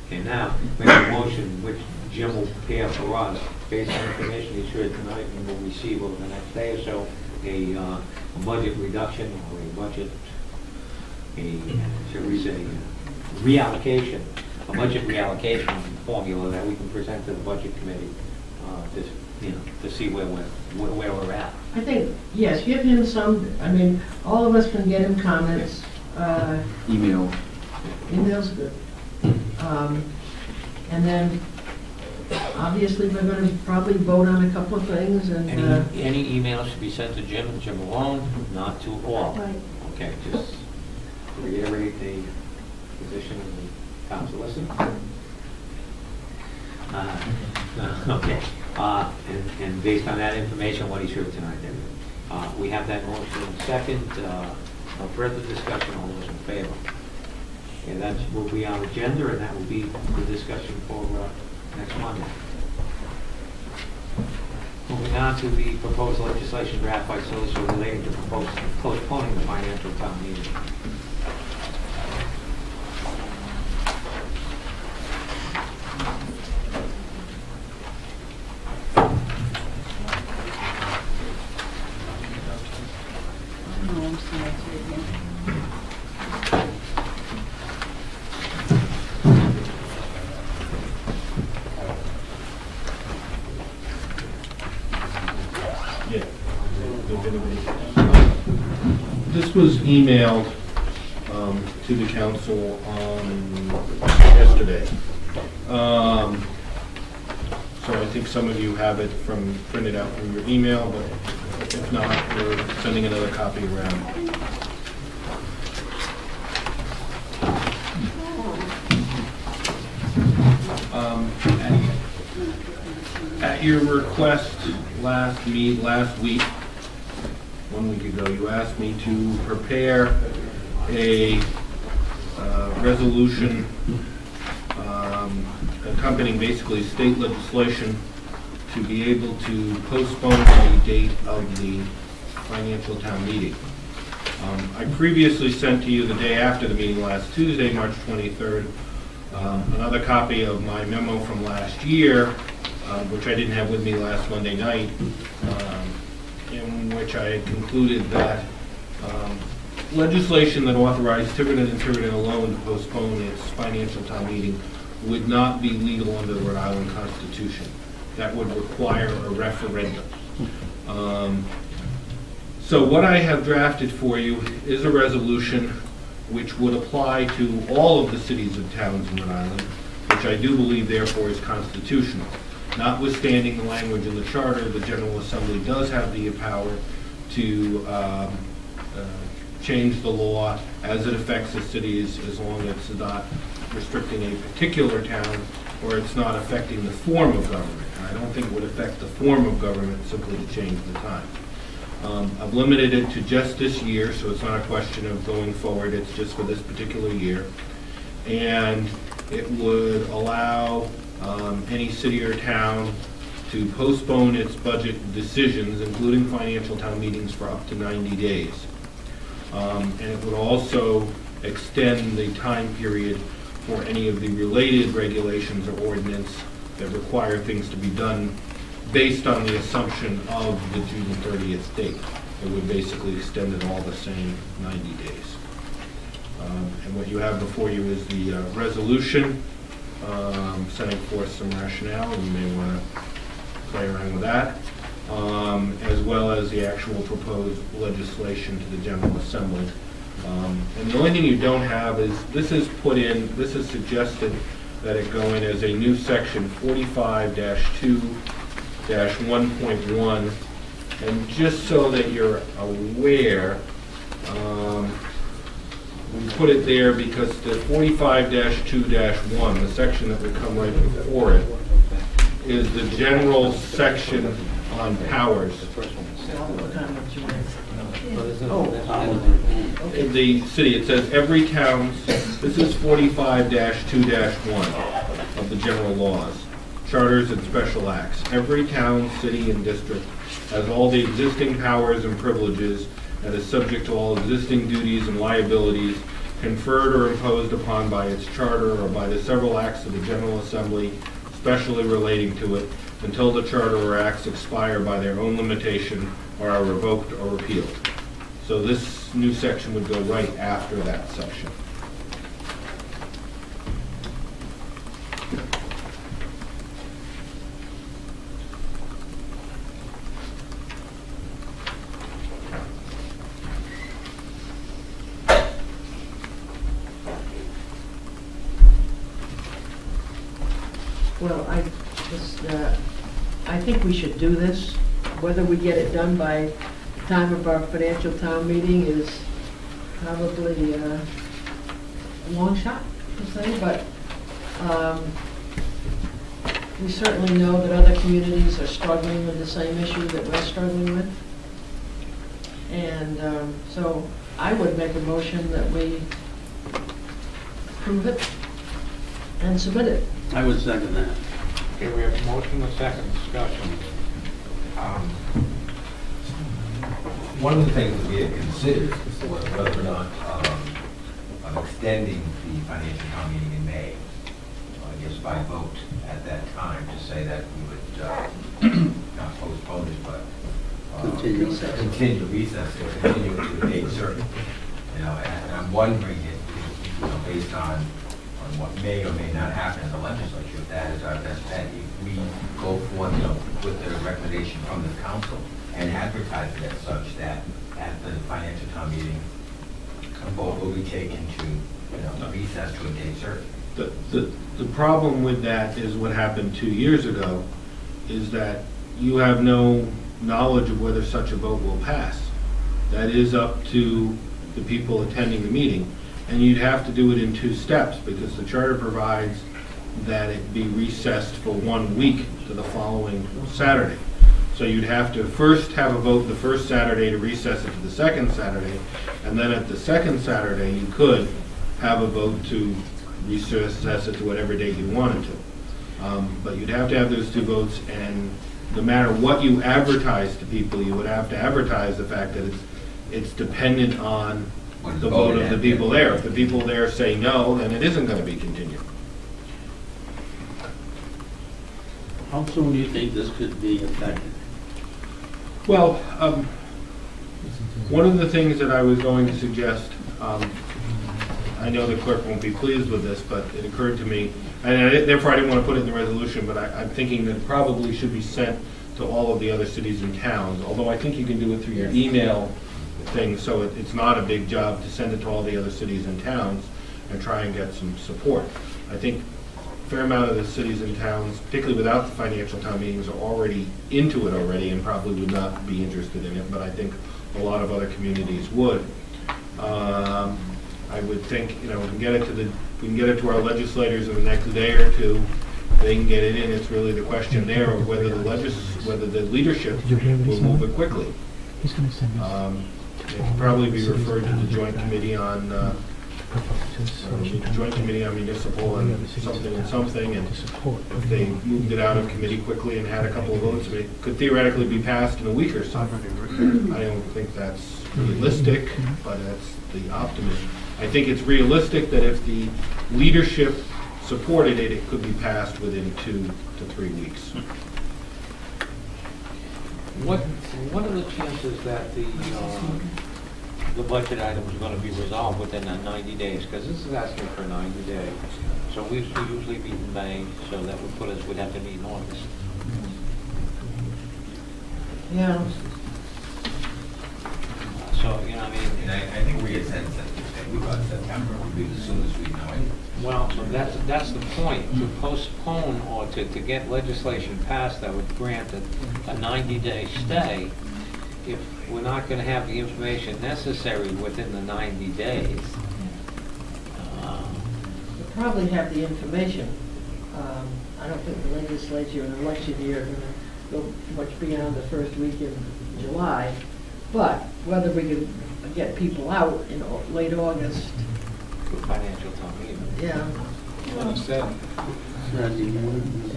Okay, now, we have a motion which Jim will prepare for us, based on information he's heard tonight, and we'll receive over the next day or so, a budget reduction, or shall we say, reallocation, a budget reallocation formula that we can present to the budget committee, to see where we're at. I think, yes, give him some, I mean, all of us can get him comments. Email's good. And then, obviously, we're going to probably vote on a couple of things. And any emails should be sent to Jim and Jim alone, not to all. Right. Okay, just reiterate the position of the council. Listen. Okay. And based on that information, what he's heard tonight, we have that motion in second. No further discussion. All those in favor? And that will be our agenda, and that will be the discussion for next Monday. Moving on to the proposed legislation draft by solicitor relating to postponing the financial town meeting. This was emailed to the council on yesterday. So I think some of you have it printed out from your email, but if not, we're sending another copy around. At your request last week, 1 week ago, you asked me to prepare a resolution accompanying basically state legislation to be able to postpone the date of the financial town meeting. I previously sent to you the day after the meeting last Tuesday, March 23rd, another copy of my memo from last year, which I didn't have with me last Monday night, in which I had concluded that legislation that authorized Tiverton and Tiverton alone to postpone its financial town meeting would not be legal under the Rhode Island Constitution. That would require a referendum. So what I have drafted for you is a resolution which would apply to all of the cities and towns in Rhode Island, which I do believe therefore is constitutional. Notwithstanding the language in the charter, the General Assembly does have the power to change the law as it affects the cities, as long as it's not restricting a particular town or it's not affecting the form of government. And I don't think it would affect the form of government simply to change the time. I've limited it to just this year, so it's not a question of going forward, it's just for this particular year. And it would allow any city or town to postpone its budget decisions, including financial town meetings, for up to 90 days. And it would also extend the time period for any of the related regulations or ordinance that require things to be done based on the assumption of the June 30th date. It would basically extend it all the same 90 days. And what you have before you is the resolution setting forth some rationale, and you may want to play around with that, as well as the actual proposed legislation to the General Assembly. And the only thing you don't have is, this is suggested that it go in as a new section 45-2-1.1, and just so that you're aware, we put it there because the 45-2-1, the section that would come right before it, is the general section on powers. In the city, it says every town's, this is 45-2-1 of the general laws, charters and special acts. Every town, city, and district has all the existing powers and privileges and is subject to all existing duties and liabilities conferred or imposed upon by its charter or by the several acts of the General Assembly specially relating to it, until the charter or acts expire by their own limitation or are revoked or repealed. So this new section would go right after that section. Well, I think we should do this. Whether we get it done by the time of our financial town meeting is probably a long shot, per se, but we certainly know that other communities are struggling with the same issue that we're struggling with. And so I would make a motion that we approve it and submit it. I would second that. Okay, we have a motion, a second discussion. One of the things that we had considered was whether or not of extending the financial town meeting in May, I guess by vote at that time, to say that we would not postpone it, but Continue. continue recess or continue it to a date certain. You know, and I'm wondering if, you know, based on what may or may not happen in the legislature, if that is our best bet, if we go forth, you know, with the recommendation from the council and advertise it as such that at the financial town meeting, a vote will be taken to, you know, recess to a date certain. The problem with that is what happened 2 years ago, is that you have no knowledge of whether such a vote will pass. That is up to the people attending the meeting. And you'd have to do it in 2 steps, because the charter provides that it be recessed for 1 week to the following Saturday. So you'd have to first have a vote the first Saturday to recess it to the second Saturday, and then at the second Saturday, you could have a vote to recess it to whatever date you wanted to. But you'd have to have those 2 votes, and no matter what you advertise to people, you would have to advertise the fact that it's dependent on the vote of the people there. If the people there say no, then it isn't going to be continued. How soon do you think this could be effective? Well, one of the things that I was going to suggest, I know the clerk won't be pleased with this, but it occurred to me, and therefore I didn't want to put it in the resolution, but I'm thinking that it probably should be sent to all of the other cities and towns, although I think you can do it through your email thing, so it's not a big job to send it to all the other cities and towns and try and get some support. I think a fair amount of the cities and towns, particularly without the financial town meetings, are already into it already and probably would not be interested in it, but I think a lot of other communities would. I would think, you know, we can get it to our legislators in the next day or 2. They can get it in. It's really the question there of whether the leadership will move it quickly. He's going to send us. It can probably be referred to the Joint Committee on Municipal and something, and if they moved it out of committee quickly and had a couple of votes, it could theoretically be passed in a week or so. I don't think that's realistic, but that's the optimism. I think it's realistic that if the leadership supported it, it could be passed within 2 to 3 weeks. What are the chances that the budget item is going to be resolved within that 90 days? Because this is asking for 90 days. So we usually meet in May, so that would put us, we'd have to meet in August. Yeah. So, you know, I mean. And I think we had said we thought September would be the soonest we'd know anyway. Well, that's the point, to postpone or to get legislation passed that would grant a 90-day stay, if we're not going to have the information necessary within the 90 days. We'll probably have the information. I don't think the legislature in election year are going to go much beyond the first week in July, but whether we can get people out in late August. For financial town meeting. Yeah. Like I said, Saturday morning.